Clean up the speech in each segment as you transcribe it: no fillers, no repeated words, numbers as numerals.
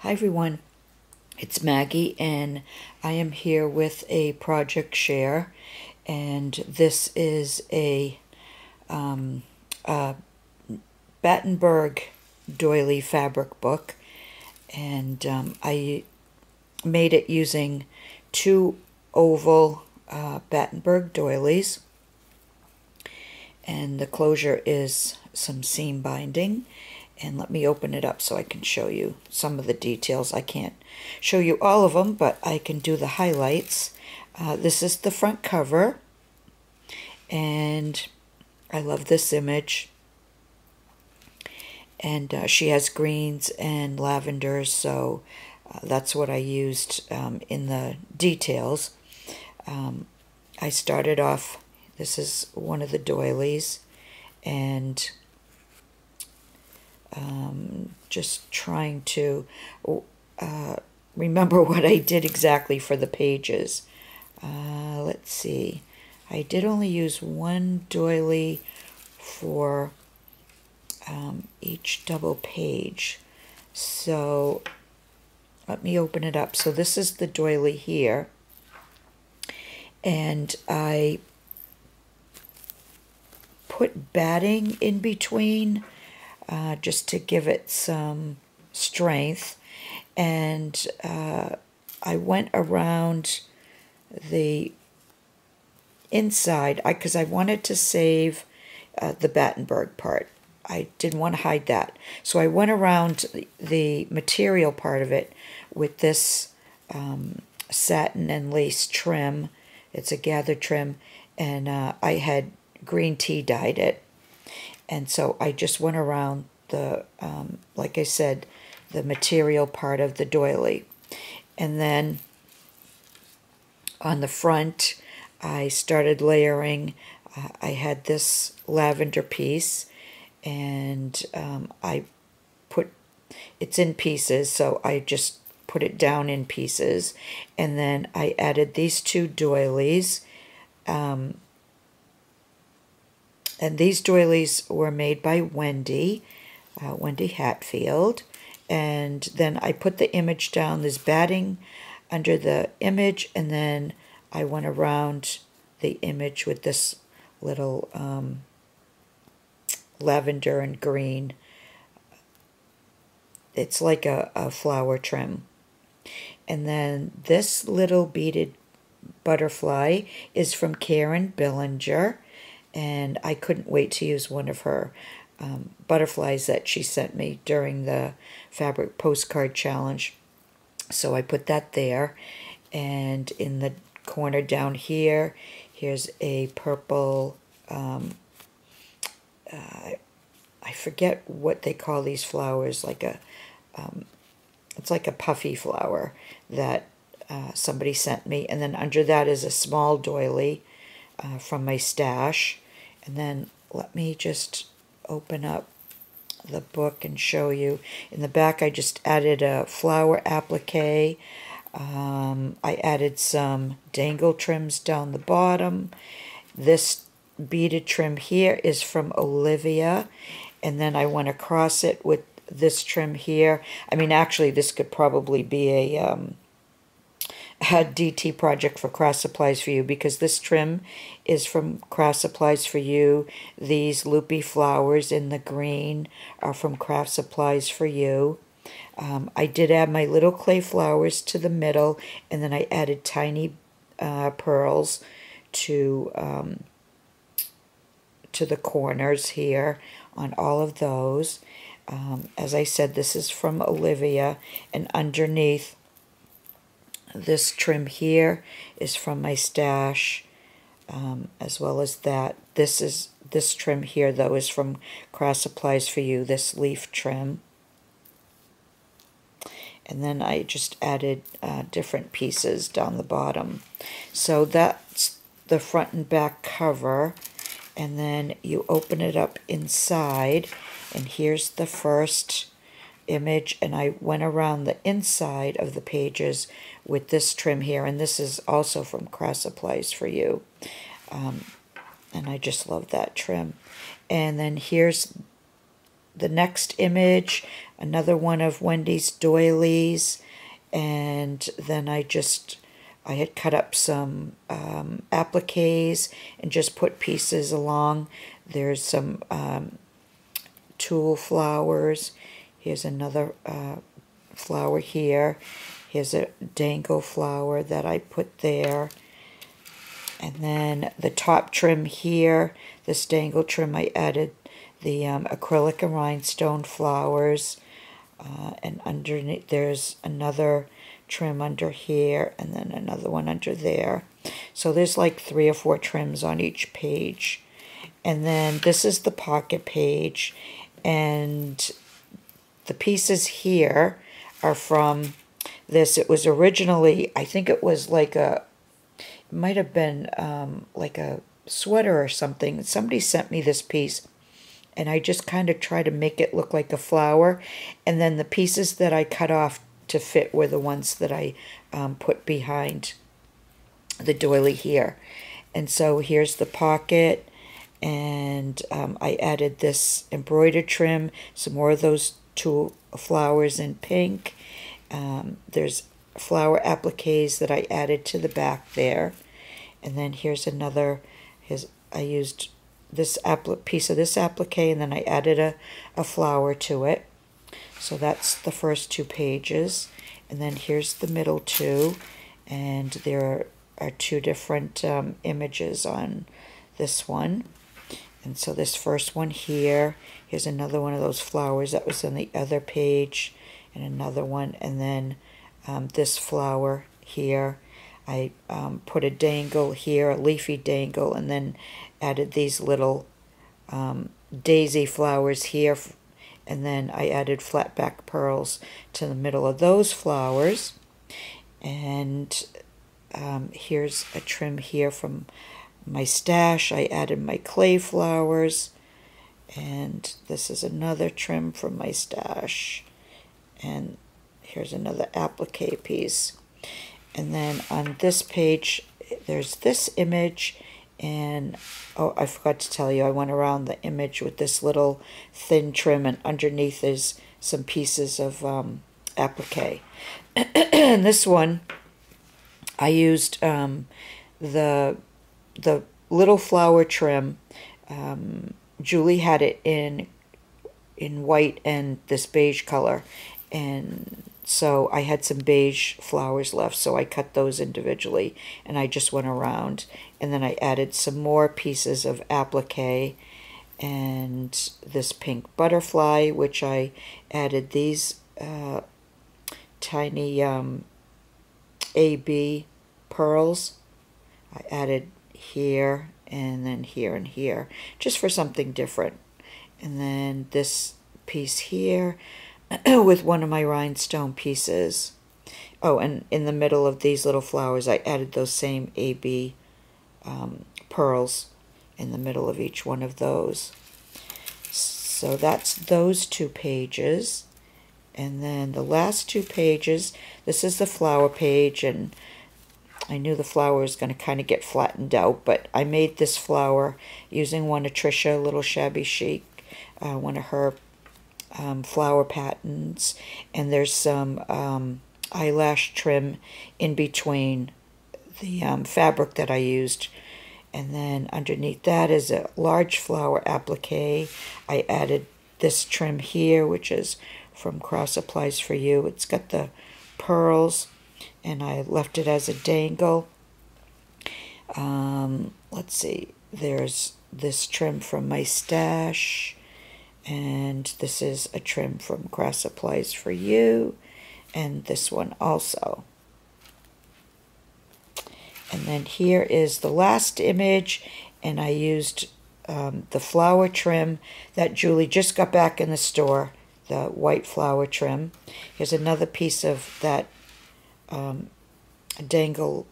Hi everyone, it's Maggie and I am here with a project share, and this is a Battenburg doily fabric book, and I made it using two oval Battenburg doilies, and the closure is some seam binding. And let me open it up so I can show you some of the details. I can't show you all of them, but I can do the highlights. This is the front cover, and I love this image. And she has greens and lavenders, so that's what I used in the details. I started off, this is one of the doilies, and just trying to remember what I did exactly for the pages. Let's see. I did only use one doily for each double page. So let me open it up. So this is the doily here. And I put batting in between just to give it some strength, and I went around the inside because I wanted to save the Battenburg part. I didn't want to hide that, so I went around the material part of it with this satin and lace trim. It's a gathered trim, and I had green tea dyed it. And so I just went around the, like I said, the material part of the doily. And then on the front, I started layering. I had this lavender piece, and I put, it's in pieces, so I just put it down in pieces. And then I added these two doilies. And these doilies were made by Wendy Hatfield. And then I put the image down. There's batting under the image, and then I went around the image with this little lavender and green. It's like a flower trim. And then this little beaded butterfly is from Karen Billinger. And I couldn't wait to use one of her butterflies that she sent me during the fabric postcard challenge. So I put that there. And in the corner down here, here's a purple, I forget what they call these flowers, like it's like a puffy flower that somebody sent me. And then under that is a small doily from my stash. And then let me just open up the book and show you. In the back, I just added a flower applique. I added some dangle trims down the bottom. This beaded trim here is from Olivia. And then I went across it with this trim here. I mean, actually, this could probably be a DT project for Craft Supplies for You, because this trim is from Craft Supplies for You. These loopy flowers in the green are from Craft Supplies for You. I did add my little clay flowers to the middle, and then I added tiny pearls to the corners here on all of those. As I said, this is from Olivia, and underneath, this trim here is from my stash, as well as that. This trim here, though, is from Craft Supplies for You, this leaf trim. And then I just added different pieces down the bottom. So that's the front and back cover. And then you open it up inside, and here's the first image, and I went around the inside of the pages with this trim here, and this is also from Craft Supplies for You, and I just love that trim. And then here's the next image, another one of Wendy's doilies, and then I had cut up some appliques and just put pieces along. There's some tulle flowers. Here's another flower here. Here's a dangle flower that I put there. And then the top trim here, this dangle trim, I added the acrylic and rhinestone flowers. And underneath there's another trim under here, and then another one under there. So there's like 3 or 4 trims on each page. And then this is the pocket page, and the pieces here are from this. It was originally, I think it was like it might have been like a sweater or something. Somebody sent me this piece, and I just kind of try to make it look like a flower, and then the pieces that I cut off to fit were the ones that I put behind the doily here. And so here's the pocket, and I added this embroidered trim, some more of those 2 flowers in pink. There's flower appliques that I added to the back there. And then here's another, I used this piece of this applique, and then I added a flower to it. So that's the first 2 pages. And then here's the middle 2, and there are 2 different images on this one. And so this first one here, here's another one of those flowers that was on the other page, and another one, and then this flower here. I put a dangle here, a leafy dangle, and then added these little daisy flowers here, and then I added flat back pearls to the middle of those flowers. And here's a trim here from my stash. I added my clay flowers, and this is another trim from my stash, and here's another applique piece. And then on this page there's this image, and oh, I forgot to tell you, I went around the image with this little thin trim, and underneath is some pieces of applique. And this one I used the little flower trim. Julie had it in white and this beige color, and so I had some beige flowers left, so I cut those individually, and I just went around, and then I added some more pieces of applique and this pink butterfly, which I added these tiny AB pearls. I added here and then here and here, just for something different. And then this piece here with one of my rhinestone pieces. Oh, and in the middle of these little flowers, I added those same AB pearls in the middle of each one of those. So that's those 2 pages. And then the last 2 pages, this is the flower page, and I knew the flower was going to kind of get flattened out, but I made this flower using one of Trisha, Little Shabby Chic, one of her flower patterns, and there's some eyelash trim in between the fabric that I used. And then underneath that is a large flower applique. I added this trim here, which is from Cross Applies For You. It's got the pearls, and I left it as a dangle. Let's see, there's this trim from my stash, and this is a trim from Cross Applies For You, and this one also. And then here is the last image, and I used the flower trim that Julie just got back in the store, the white flower trim. Here's another piece of that dangle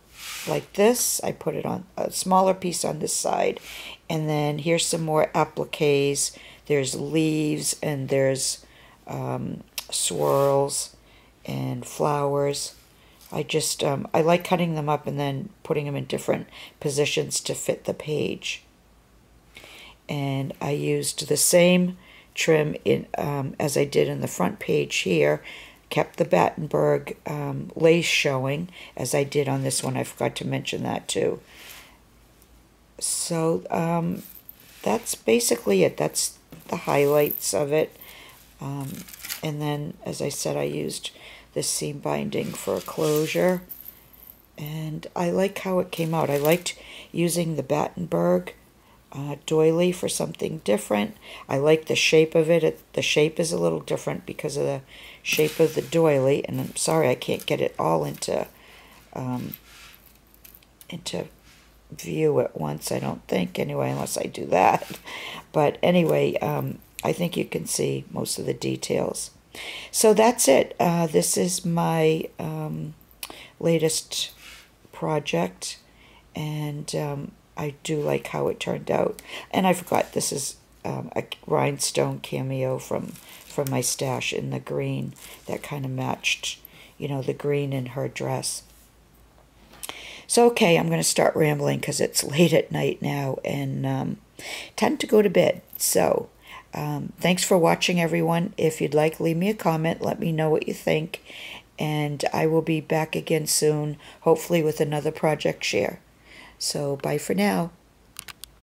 like this. I put it on a smaller piece on this side. And then here's some more appliques. There's leaves, and there's swirls and flowers. I just, I like cutting them up and then putting them in different positions to fit the page. And I used the same trim in as I did in the front page here. Kept the Battenburg lace showing, as I did on this one. I forgot to mention that too. So that's basically it. That's the highlights of it. And then, as I said, I used this seam binding for a closure. And I like how it came out. I liked using the Battenburg doily for something different. I like the shape of it. The shape is a little different because of the shape of the doily. And I'm sorry I can't get it all into view at once, I don't think, anyway, unless I do that. But anyway, I think you can see most of the details. So that's it. This is my latest project, and I do like how it turned out. And I forgot, this is a rhinestone cameo from my stash in the green that kind of matched, you know, the green in her dress. So, okay, I'm going to start rambling because it's late at night now and time to go to bed. So, thanks for watching, everyone. If you'd like, leave me a comment. Let me know what you think. And I will be back again soon, hopefully with another project share. So, bye for now.